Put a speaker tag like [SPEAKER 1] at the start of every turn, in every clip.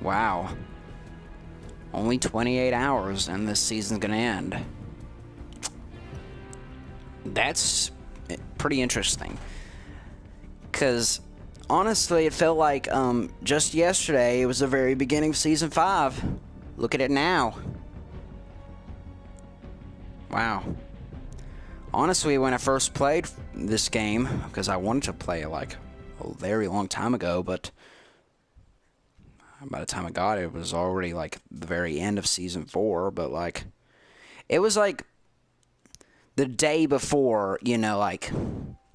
[SPEAKER 1] Wow. Only 28 hours and this season's gonna end. That's pretty interesting. Because, honestly, it felt like, just yesterday, it was the very beginning of Season 5. Look at it now. Wow. Honestly, when I first played this game, because I wanted to play it, like, a very long time ago, but by the time I got it, it was already, like, the very end of Season 4, but, like, it was, like, the day before, you know, like,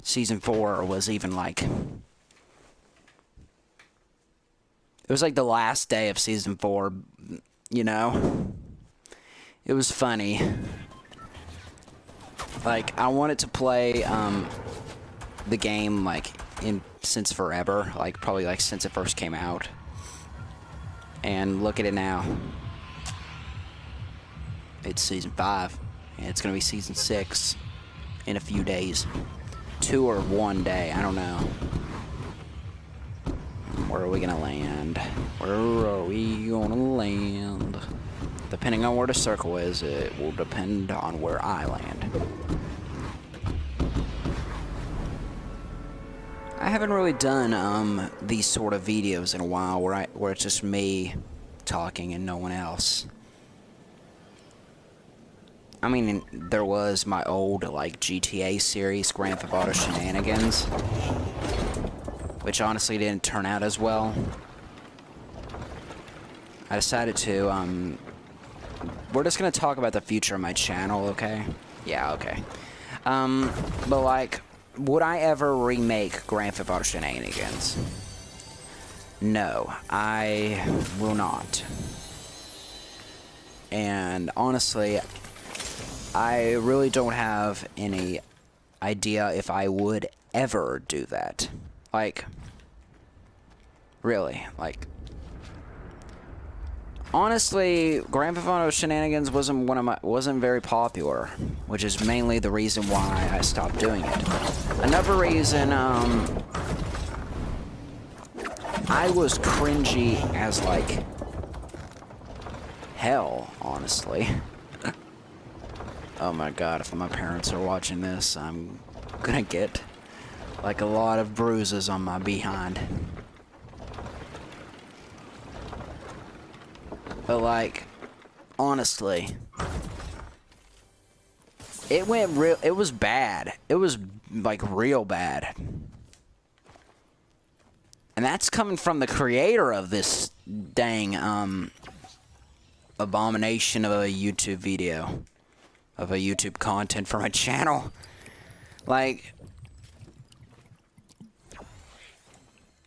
[SPEAKER 1] Season 4 was even, like, it was, like, the last day of Season 4, you know? It was funny. Like, I wanted to play, the game, like, since forever, like, probably, like, since it first came out. And look at it now. It's Season 5, and it's gonna be Season 6 in a few days. 2 or 1 day, I don't know. Where are we gonna land? Where are we gonna land? Depending on where the circle is, it will depend on where I land. I haven't really done these sort of videos in a while where it's just me talking and no one else. I mean, there was my old, like, GTA series, Grand Theft Auto Shenanigans, which honestly didn't turn out as well. I decided to, we're just gonna talk about the future of my channel, okay? Yeah, okay. But, like, would I ever remake Grand Theft Auto Shenanigans? No, I will not. And honestly, I really don't have any idea if I would ever do that. Like, really, like, honestly, Grand Theft Auto Shenanigans wasn't very popular, which is mainly the reason why I stopped doing it. Another reason, I was cringy as, like, hell, honestly. Oh my god, if my parents are watching this, I'm gonna get, like, a lot of bruises on my behind. But, like, honestly, it was bad. It was, like, real bad. And that's coming from the creator of this dang, abomination of a YouTube video. Of a YouTube content for my channel. Like,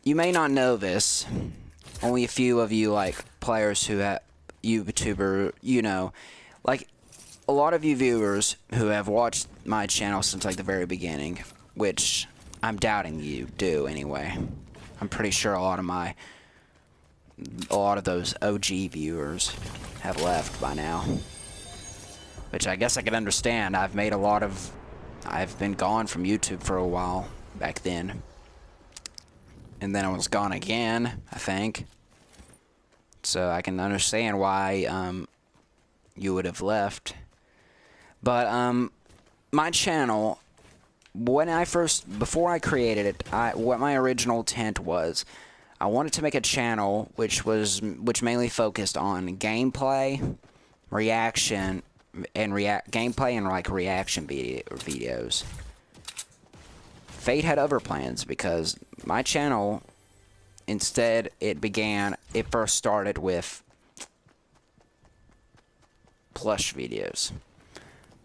[SPEAKER 1] you may not know this. Only a few of you, like, players who have YouTuber, you know, like, a lot of you viewers who have watched my channel since, like, the very beginning, which I'm doubting you do anyway. I'm pretty sure a lot of those OG viewers have left by now. Which I guess I can understand. I've been gone from YouTube for a while back then. And then I was gone again, I think. So I can understand why, you would have left. But, my channel, before I created it, what my original intent was, I wanted to make a channel which mainly focused on gameplay, reaction, and gameplay and, like, reaction videos. Fate had other plans because my channel, instead, it first started with plush videos.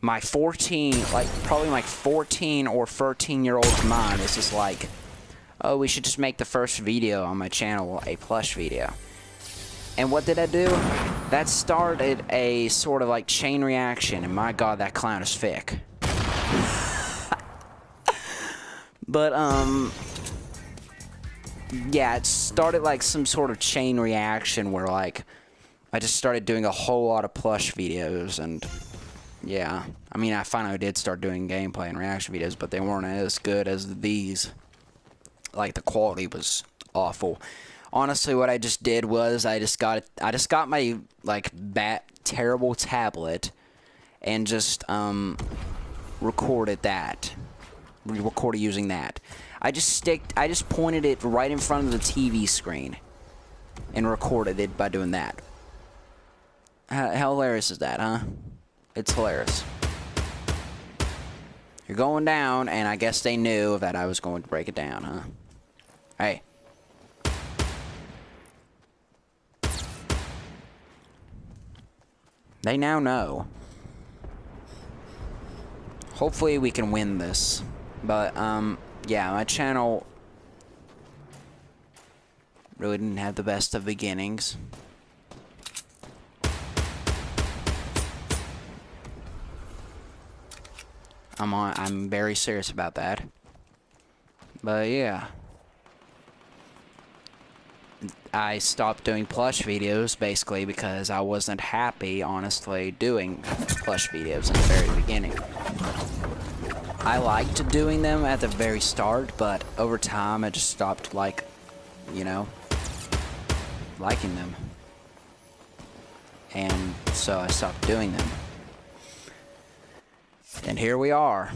[SPEAKER 1] My probably my 14 or 13-year-old mind was just like, oh, we should just make the first video on my channel a plush video. And what did I do? That started a sort of, like, chain reaction, and my god, that clown is thick. But, yeah, it started, like, some sort of chain reaction where, like, I just started doing a whole lot of plush videos, and, yeah. I mean, I finally did start doing gameplay and reaction videos, but they weren't as good as these. Like, the quality was awful. Honestly, what I just did was I just got my like terrible tablet and just recorded using that. I just pointed it right in front of the TV screen and recorded it by doing that. How hilarious is that, huh? It's hilarious. You're going down, and I guess they knew that I was going to break it down, huh? Hey. They now know. Hopefully we can win this. But, yeah, my channel really didn't have the best of beginnings. I'm very serious about that. But yeah. I stopped doing plush videos basically because I wasn't happy, honestly, doing plush videos in the very beginning. I liked doing them at the very start, but over time I just stopped, like, you know, liking them. And so I stopped doing them. And here we are.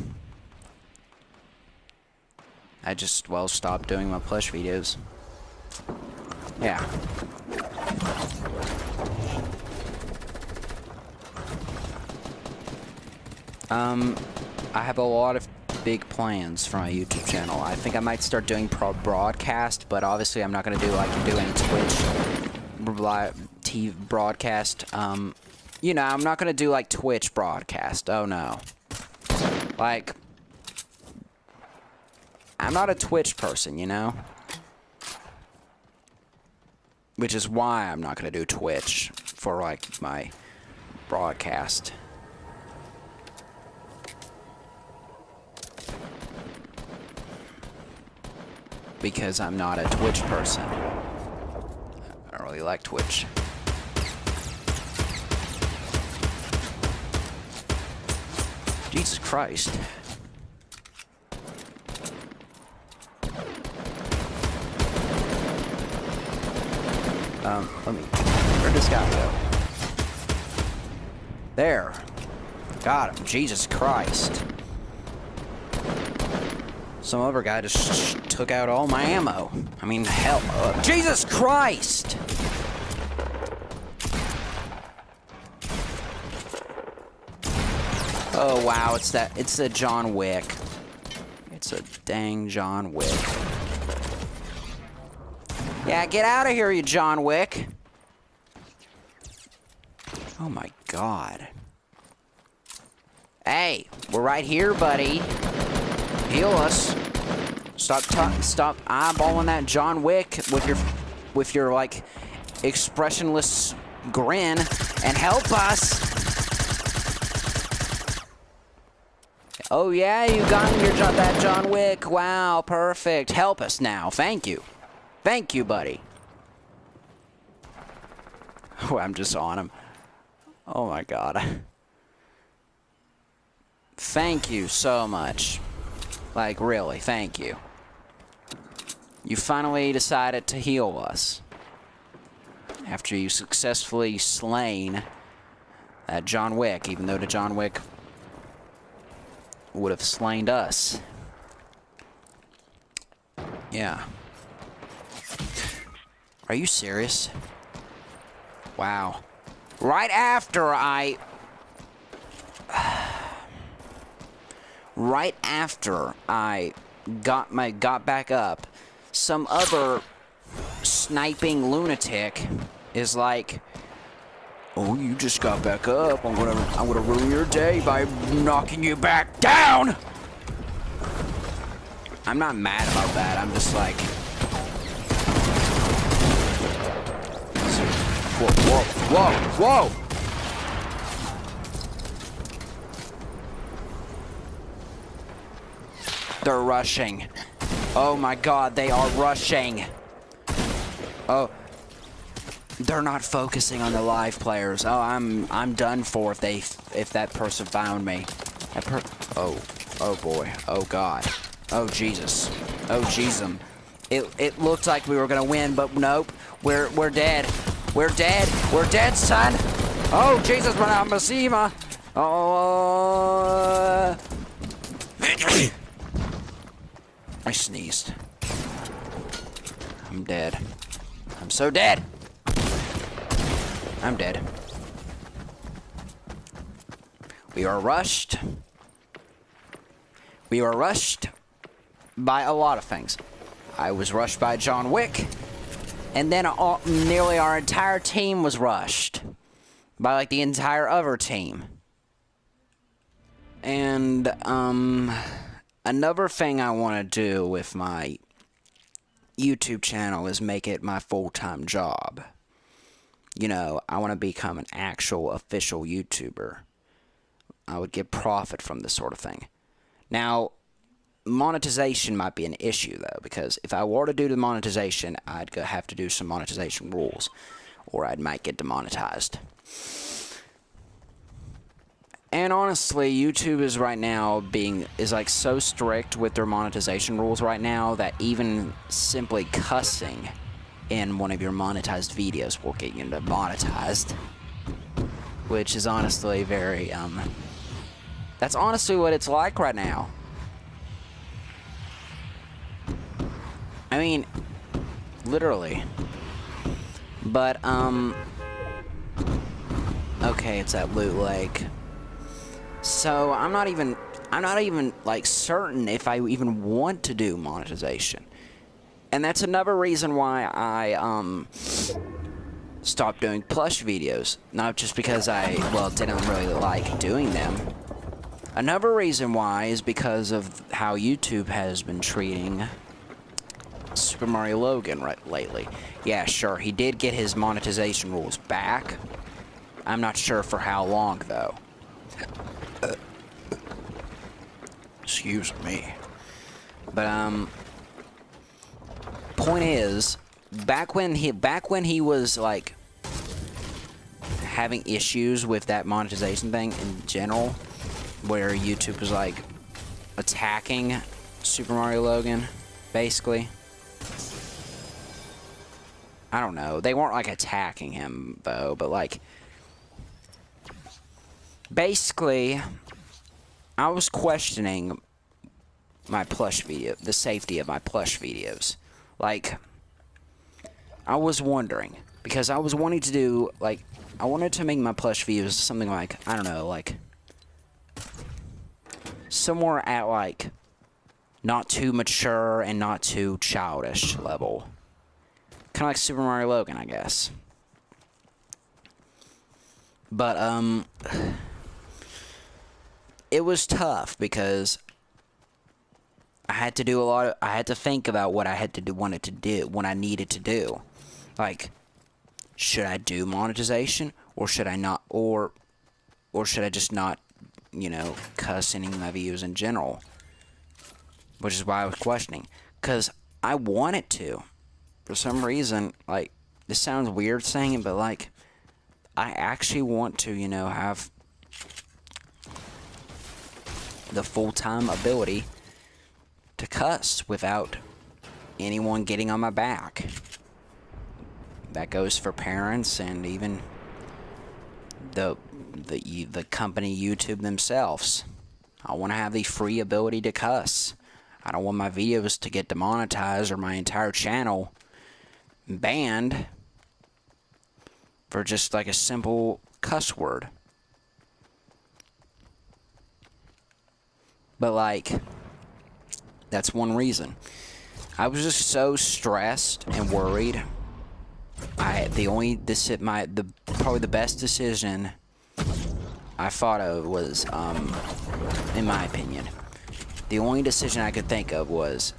[SPEAKER 1] I just, well, stopped doing my plush videos. Yeah. I have a lot of big plans for my YouTube channel. I think I might start doing broadcast, but obviously I'm not going to do like you do in Twitch TV broadcast. You know, I'm not going to do like Twitch broadcast. Oh no. Like, I'm not a Twitch person, you know? Which is why I'm not going to do Twitch for, like, my broadcast. Because I'm not a Twitch person. I don't really like Twitch. Jesus Christ. Let me... Where'd this guy go? There. Got him. Jesus Christ. Some other guy just took out all my ammo. I mean, hell... Jesus Christ! Oh, wow. It's a John Wick. It's a dang John Wick. Yeah, get out of here, you John Wick. Oh my God. Hey, we're right here, buddy. Heal us. Stop eyeballing that John Wick with your like expressionless grin and help us. Oh yeah, you got that John Wick. Wow, perfect. Help us now. Thank you. Thank you, buddy. Oh, I'm just on him. Oh my God. Thank you so much. Like, really, thank you. You finally decided to heal us. After you successfully slain that John Wick, even though the John Wick would have slain us. Yeah. Are you serious? Wow. Right after I got back up, some other sniping lunatic is like, "Oh, you just got back up. I'm gonna ruin your day by knocking you back down." I'm not mad about that. I'm just like, whoa, whoa, whoa, whoa! They're rushing. Oh my God, they are rushing. Oh, they're not focusing on the live players. Oh, I'm done for if that person found me. Oh boy. Oh God. Oh Jesus. Oh Jesus. It looked like we were gonna win, but nope. We're dead. We're dead. We're dead, son. Oh, Jesus, Masima. Oh. I sneezed. I'm dead. I'm so dead. I'm dead. We are rushed. We were rushed by a lot of things. I was rushed by John Wick, and then nearly our entire team was rushed by like the entire other team. And another thing I want to do with my YouTube channel is make it my full-time job. You know, I want to become an actual official YouTuber. I would get profit from this sort of thing. Now, monetization might be an issue, though, because if I were to do the monetization, I'd have to do some monetization rules, or I might get demonetized. And honestly, YouTube is right now is like so strict with their monetization rules right now that even simply cussing in one of your monetized videos will get you demonetized, which is honestly very that's honestly what it's like right now. I mean, literally. But okay, it's at Loot Lake. So I'm not even like certain if I even want to do monetization. And that's another reason why I stopped doing plush videos. Not just because I didn't really like doing them. Another reason why is because of how YouTube has been treating Super Mario Logan lately. Yeah, sure, he did get his monetization rules back. I'm not sure for how long, though. Excuse me. But, point is, back when he was, like, having issues with that monetization thing in general, where YouTube was, like, attacking Super Mario Logan, basically. I don't know. They weren't, like, attacking him, though, but, like, basically, I was questioning my plush video, the safety of my plush videos. Like, I was wondering, because I was wanting to do, like, I wanted to make my plush videos something like, I don't know, like, somewhere at, like, not too mature and not too childish level. Kind of like Super Mario Logan, I guess. But, it was tough because I had to do I had to think about what I had to do, what I needed to do. Like, should I do monetization, or should I not, or should I just not, you know, cuss any of my videos in general? Which is why I was questioning, because I wanted to. For some reason, like, this sounds weird saying it, but, like, I actually want to, you know, have the full-time ability to cuss without anyone getting on my back. That goes for parents and even the company YouTube themselves. I want to have the free ability to cuss. I don't want my videos to get demonetized or my entire channel banned for just like a simple cuss word. But like, that's one reason. I was just so stressed and worried. Probably the best decision I thought of was, in my opinion, the only decision I could think of was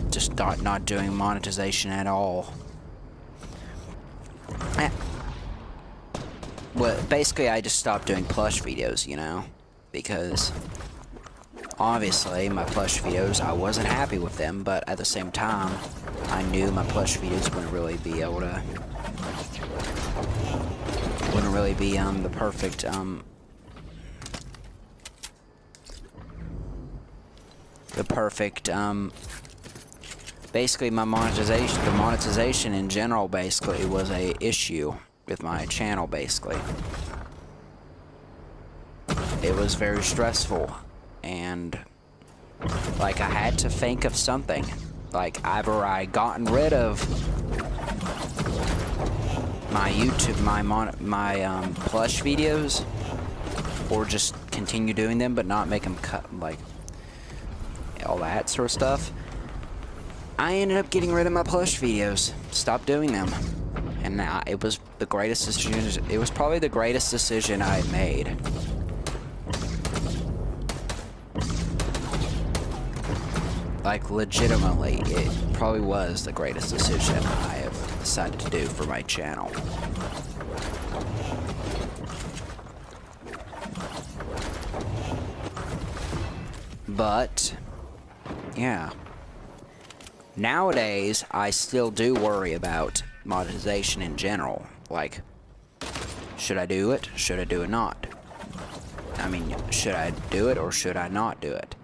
[SPEAKER 1] just not doing monetization at all. Well, basically, I just stopped doing plush videos, you know, because obviously my plush videos, I wasn't happy with them, but at the same time, I knew my plush videos wouldn't really be the perfect, basically my monetization, the monetization in general basically was a issue with my channel basically. It was very stressful, and like I had to think of something. Like either I gotten rid of my YouTube, my plush videos, or just continue doing them but not make them cut, like all that sort of stuff. I ended up getting rid of my plush videos, stopped doing them, and it was the greatest decision. It was probably the greatest decision I made. Like legitimately, it probably was the greatest decision I have decided to do for my channel. But yeah, nowadays I still do worry about monetization in general. Like, should I do it? Should I do it not? I mean, should I do it or should I not do it?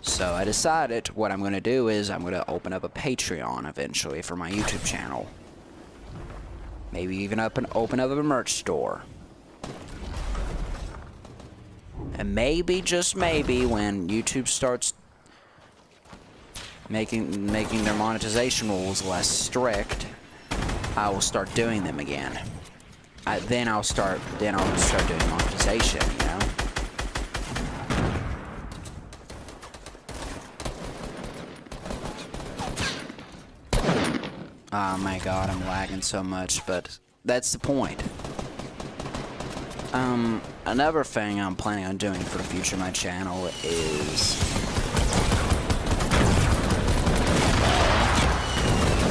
[SPEAKER 1] So I decided what I'm going to do is I'm going to open up a Patreon eventually for my YouTube channel. Maybe even open up a merch store. And maybe, just maybe, when YouTube starts making their monetization rules less strict, I will start doing them again. Then I'll start doing monetization, you know? Oh my god, I'm lagging so much, but that's the point. Another thing I'm planning on doing for the future of my channel is...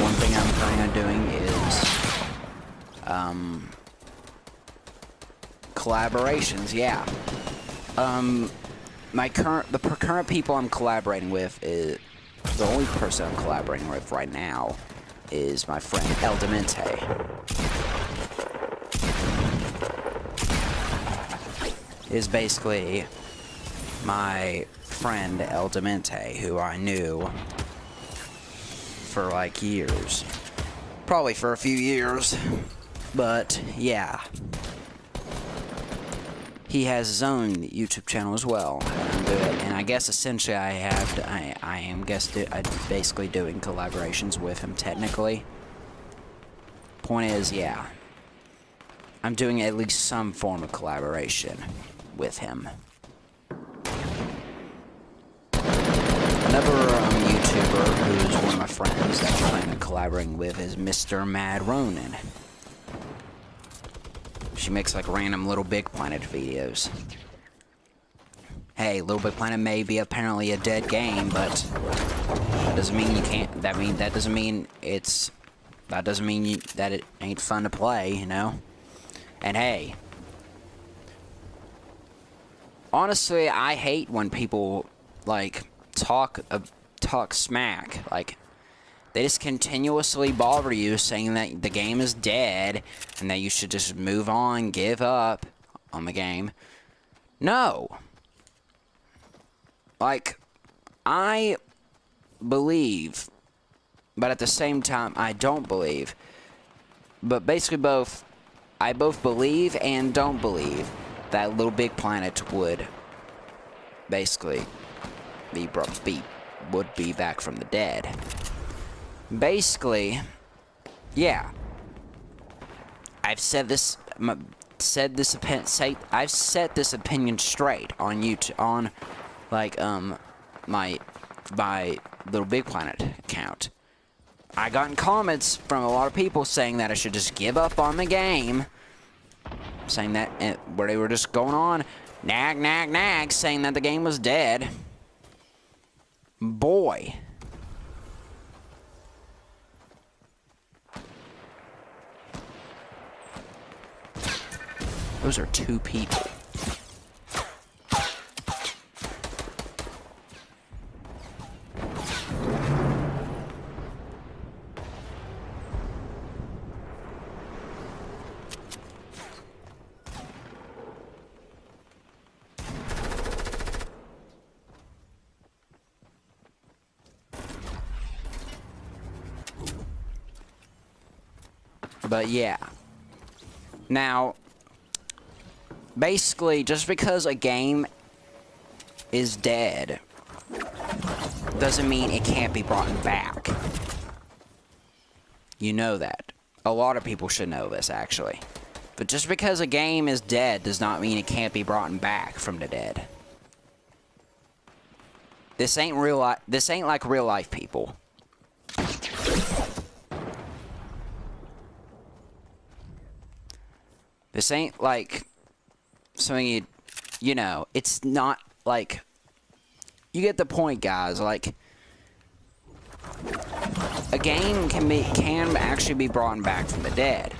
[SPEAKER 1] one thing I'm planning on doing is... collaborations, yeah. The current people I'm collaborating with is... the only person I'm collaborating with right now is my friend El Demente. Is basically my friend El Demente, who I knew for like years. Probably for a few years. But yeah. He has his own YouTube channel as well. And I guess essentially I am basically doing collaborations with him technically. Point is, yeah. I'm doing at least some form of collaboration with him. Another YouTuber who's one of my friends that I'm planning on collaborating with is Mr. Mad Ronin. She makes like random Little Big Planet videos. Hey, Little Big Planet may be apparently a dead game, but that doesn't mean you can't. That doesn't mean that it ain't fun to play, you know. And hey, honestly, I hate when people like talk smack. Like, they just continuously bother you saying that the game is dead and that you should just move on, give up on the game. No. Like, I believe, but at the same time, I don't believe. But basically I both believe and don't believe that Little Big Planet would basically would be back from the dead. Basically, yeah. I've said this opinion straight on YouTube, on like my Little Big Planet account. I gotten comments from a lot of people saying that I should just give up on the game, saying that where they were just going on nag, saying that the game was dead. Boy. Those are two people. But yeah. Now, basically, just because a game is dead doesn't mean it can't be brought back. You know that. A lot of people should know this, actually. But just because a game is dead does not mean it can't be brought back from the dead. This ain't real life. This ain't like real life, people. This ain't like something you know, it's not like, you get the point, guys. Like, a game can actually be brought back from the dead.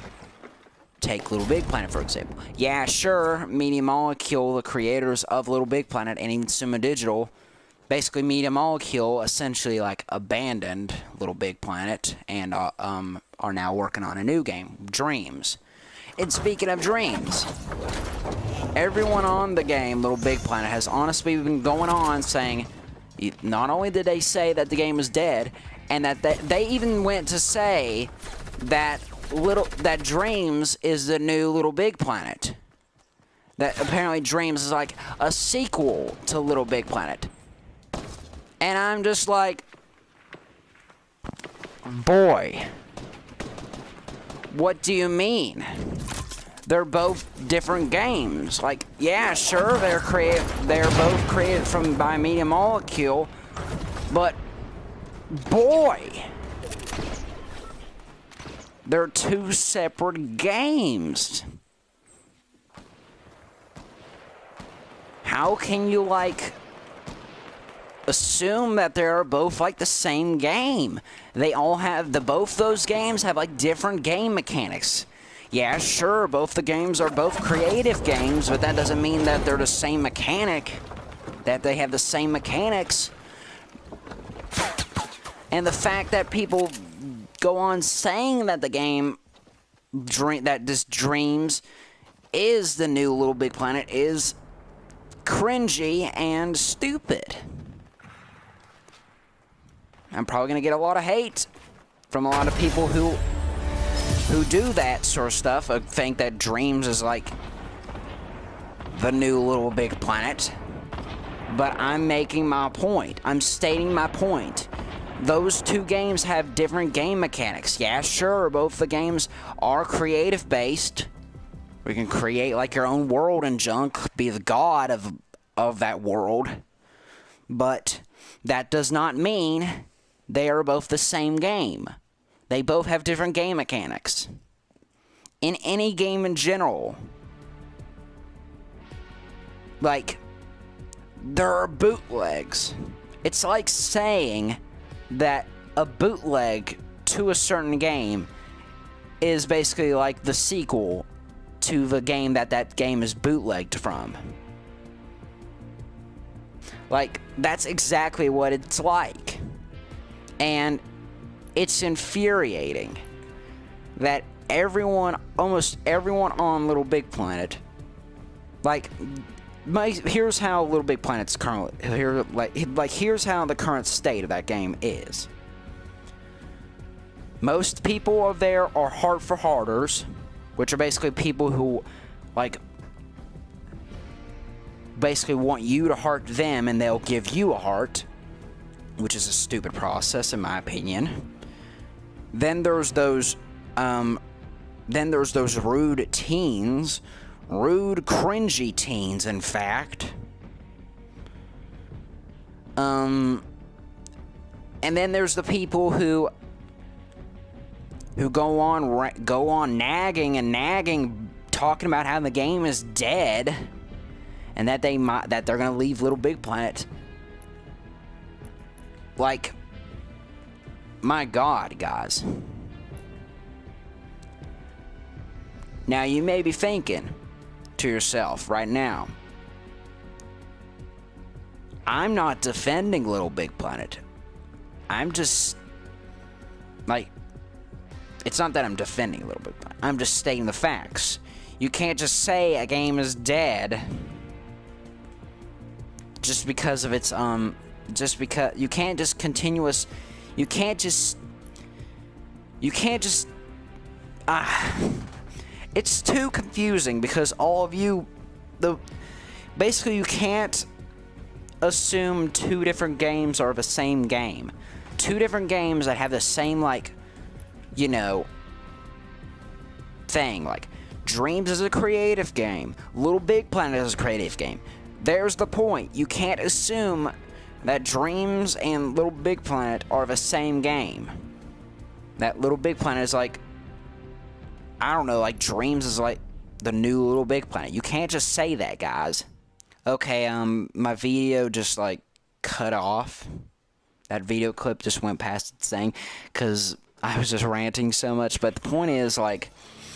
[SPEAKER 1] Take Little Big Planet, for example. Yeah, sure, Media Molecule, the creators of Little Big Planet, and even Sumo Digital, basically Media Molecule essentially like abandoned Little Big Planet and are now working on a new game, Dreams. And speaking of Dreams, everyone on the game Little Big Planet has honestly been going on saying, not only did they say that the game is dead, and that they even went to say that Dreams is the new Little Big Planet. That apparently Dreams is like a sequel to Little Big Planet. And I'm just like, boy, what do you mean? They're both different games. Like, yeah, sure, they're both created by Media Molecule, but boy, they're two separate games. How can you, like, assume that they're both like the same game? They all have, both those games have like different game mechanics. Yeah, sure, both the games are both creative games, but that doesn't mean that they're the same mechanic, that they have the same mechanics. And the fact that people go on saying that the game, that this Dreams is the new Little Big Planet, is cringy and stupid. I'm probably going to get a lot of hate from a lot of people who do that sort of stuff, think that Dreams is like the new Little Big Planet. But I'm making my point. I'm stating my point. Those two games have different game mechanics. Yeah, sure, both the games are creative based. We can create like your own world and junk, be the god of that world. But that does not mean they are both the same game. They both have different game mechanics. In any game in general. Like, there are bootlegs. It's like saying that a bootleg to a certain game is basically like the sequel to the game that game is bootlegged from. Like, that's exactly what it's like. And it's infuriating that almost everyone on Little Big Planet, like, here's how Little Big Planet's currently, here's how the current state of that game is. Most people of there are heart for hearters, which are basically people who, like, basically want you to heart them and they'll give you a heart, which is a stupid process in my opinion. Then there's those rude teens, rude, cringy teens, in fact. And then there's the people who go on nagging, talking about how the game is dead, and that they're gonna leave Little Big Planet. Like, my God, guys. Now, you may be thinking to yourself right now, I'm not defending Little Big Planet. I'm just, like, it's not that I'm defending Little Big Planet. I'm just stating the facts. You can't just say a game is dead just because of its, just because, you can't just it's too confusing because all of you, basically you can't assume two different games are the same game. Two different games that have the same, like, you know, thing. Like, Dreams is a creative game. Little Big Planet is a creative game. There's the point. You can't assume that Dreams and Little Big Planet are the same game. That Little Big Planet is like, I don't know, like Dreams is like the new Little Big Planet. You can't just say that, guys. Okay, my video just like cut off. That video clip just went past its thing because I was just ranting so much. But the point is, like,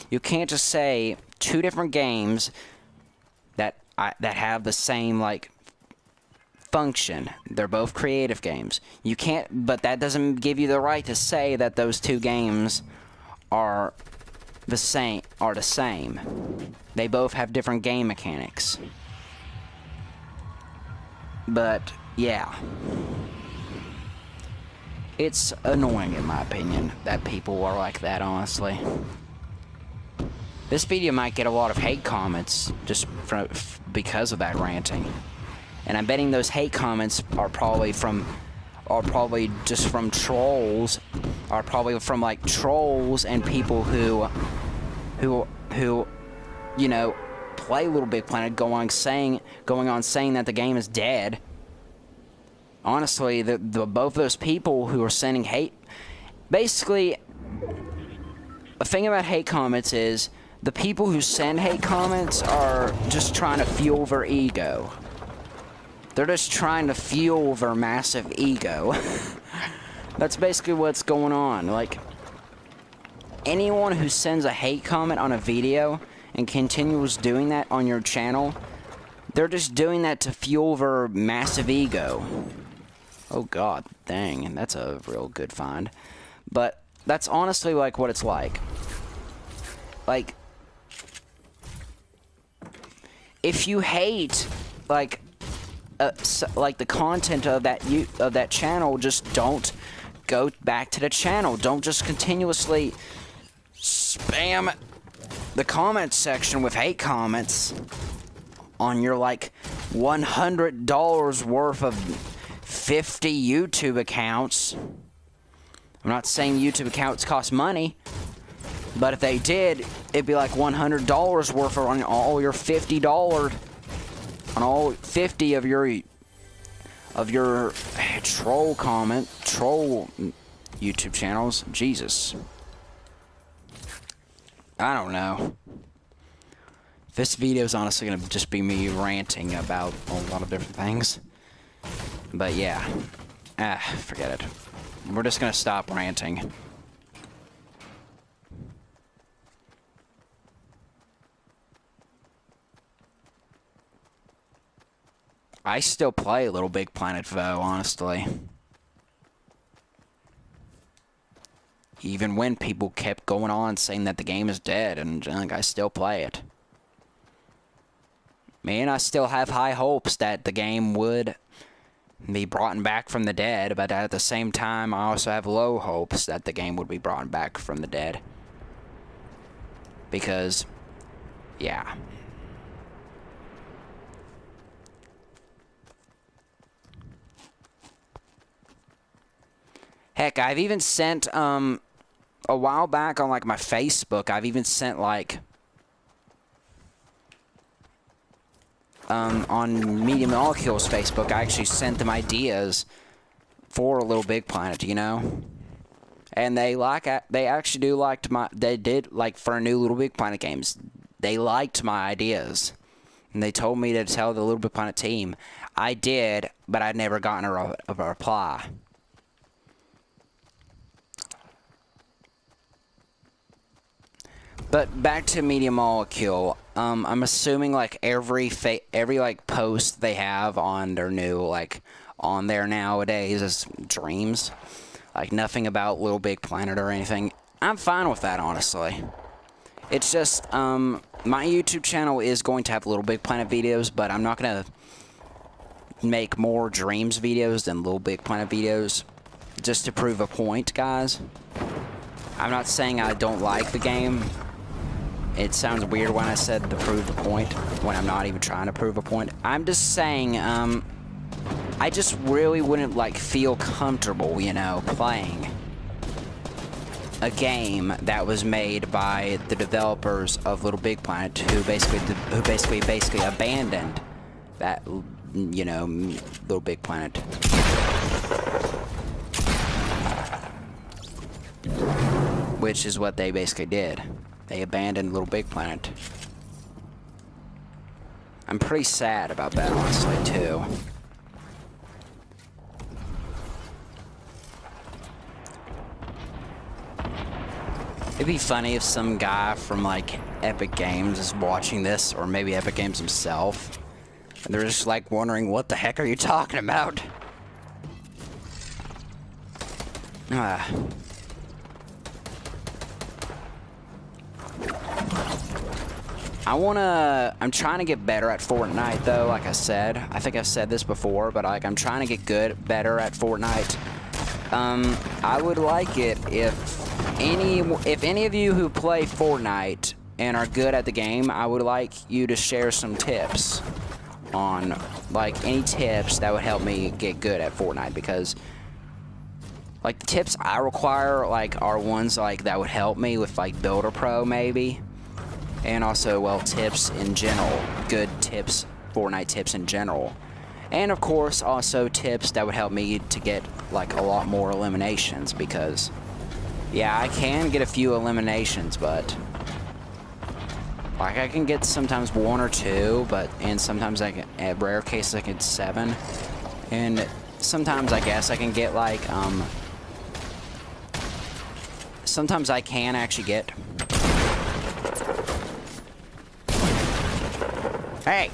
[SPEAKER 1] you can't just say two different games that have the same, like, function. They're both creative games. You can't, but that doesn't give you the right to say that those two games are the same. They both have different game mechanics. But yeah, it's annoying in my opinion that people are like that, honestly. This video might get a lot of hate comments just because of that ranting. And I'm betting those hate comments are probably just from trolls, are probably from like trolls and people who you know, play Little Big Planet, going on saying that the game is dead. Honestly, both those people who are sending hate, basically, the thing about hate comments is the people who send hate comments are just trying to fuel their ego. They're just trying to fuel their massive ego. That's basically what's going on. Like, anyone who sends a hate comment on a video and continues doing that on your channel, they're just doing that to fuel their massive ego. Oh god, dang, that's a real good find. But that's honestly like what it's like. Like, if you hate like the content of that channel, just don't go back to the channel. Don't just continuously spam the comment section with hate comments on your like $100 worth of 50 YouTube accounts. I'm not saying YouTube accounts cost money, but if they did, it'd be like $100 worth on all your $50, on all 50 of your troll YouTube channels. Jesus. I don't know. This video is honestly going to just be me ranting about a lot of different things. But yeah. Forget it. We're just going to stop ranting. I still play Little Big Planet though, honestly. Even when people kept going on saying that the game is dead, and like, I still play it. Man, I still have high hopes that the game would be brought back from the dead, but at the same time, I also have low hopes that the game would be brought back from the dead. Because, yeah. Heck, I've even sent, a while back on, like, my Facebook, I've even sent, like, on Media Molecule's Facebook, I actually sent them ideas for a Little Big Planet, you know? And they actually did, like, for new Little Big Planet games, they liked my ideas. And they told me to tell the Little Big Planet team. I did, but I'd never gotten a reply. But back to Media Molecule, I'm assuming like every like post they have on their new, like, on there nowadays is Dreams, like nothing about Little Big Planet or anything. I'm fine with that, honestly. It's just my YouTube channel is going to have Little Big Planet videos, but I'm not gonna make more Dreams videos than Little Big Planet videos, just to prove a point, guys. I'm not saying I don't like the game. It sounds weird when I said to prove the point, when I'm not even trying to prove a point. I'm just saying, I just really wouldn't, like, feel comfortable, you know, playing a game that was made by the developers of Little Big Planet, who basically abandoned that, you know, Little Big Planet. Which is what they basically did. They abandoned Little Big Planet. I'm pretty sad about that, honestly, too. It'd be funny if some guy from, like, Epic Games is watching this, or maybe Epic Games himself, and they're just, like, wondering, what the heck are you talking about? I'm trying to get better at Fortnite, though, like I said. I think I've said this before, but, like, I'm trying to get better at Fortnite. I would like it if any of you who play Fortnite and are good at the game, I would like you to share some tips on, like, any tips that would help me get good at Fortnite, because, like, the tips I require, like, are ones, like, that would help me with, like, Builder Pro, maybe, and also, well, tips in general, good tips, Fortnite tips in general. And, of course, also tips that would help me to get, like, a lot more eliminations, because, yeah, I can get a few eliminations, but, like, I can get sometimes 1 or 2, and sometimes I can, at rare cases, I get 7, and sometimes I guess I can get, like, sometimes I can actually get, hey!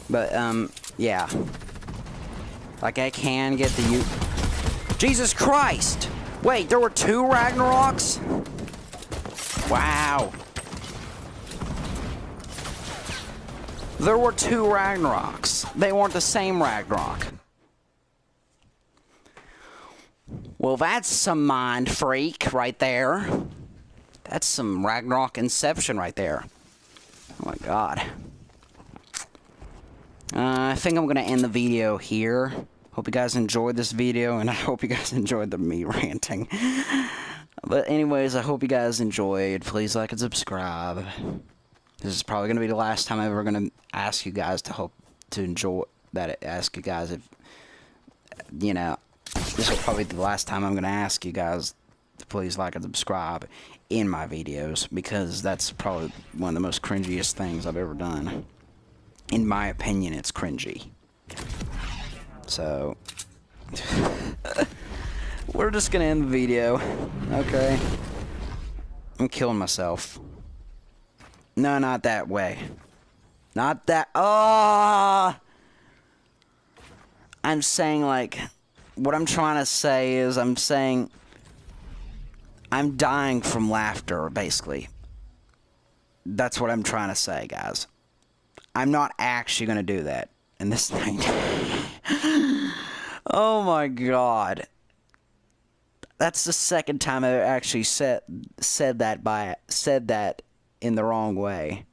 [SPEAKER 1] But, yeah. Like, I can get the Jesus Christ! Wait, there were 2 Ragnaroks? Wow. There were 2 Ragnaroks. They weren't the same Ragnarok. Well, that's some mind freak right there. That's some Ragnarok Inception right there. Oh my god. I think I'm gonna end the video here. Hope you guys enjoyed this video, and I hope you guys enjoyed me ranting. But anyways, I hope you guys enjoyed. Please like and subscribe. This is probably gonna be the last time I'm ever gonna ask you guys ask you guys if, you know, this is probably the last time I'm gonna ask you guys to please like and subscribe in my videos, because that's probably one of the most cringiest things I've ever done. In my opinion, it's cringy. So, we're just gonna end the video. Okay. I'm killing myself. No, not that way. Not that. Oh! I'm saying, like, what I'm trying to say is, I'm saying, I'm dying from laughter, basically. That's what I'm trying to say, guys. I'm not actually going to do that in this thing. Oh my god. That's the second time I actually said that in the wrong way.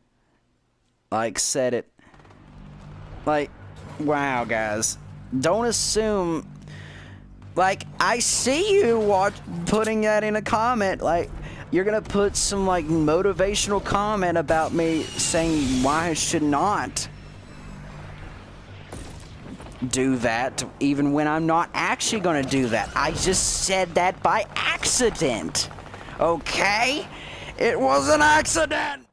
[SPEAKER 1] Like, said it. Like, wow, guys. Don't assume. Like, I see you putting that in a comment. Like, you're gonna put some, like, motivational comment about me saying why I should not do that, even when I'm not actually gonna do that. I just said that by accident. Okay? It was an accident!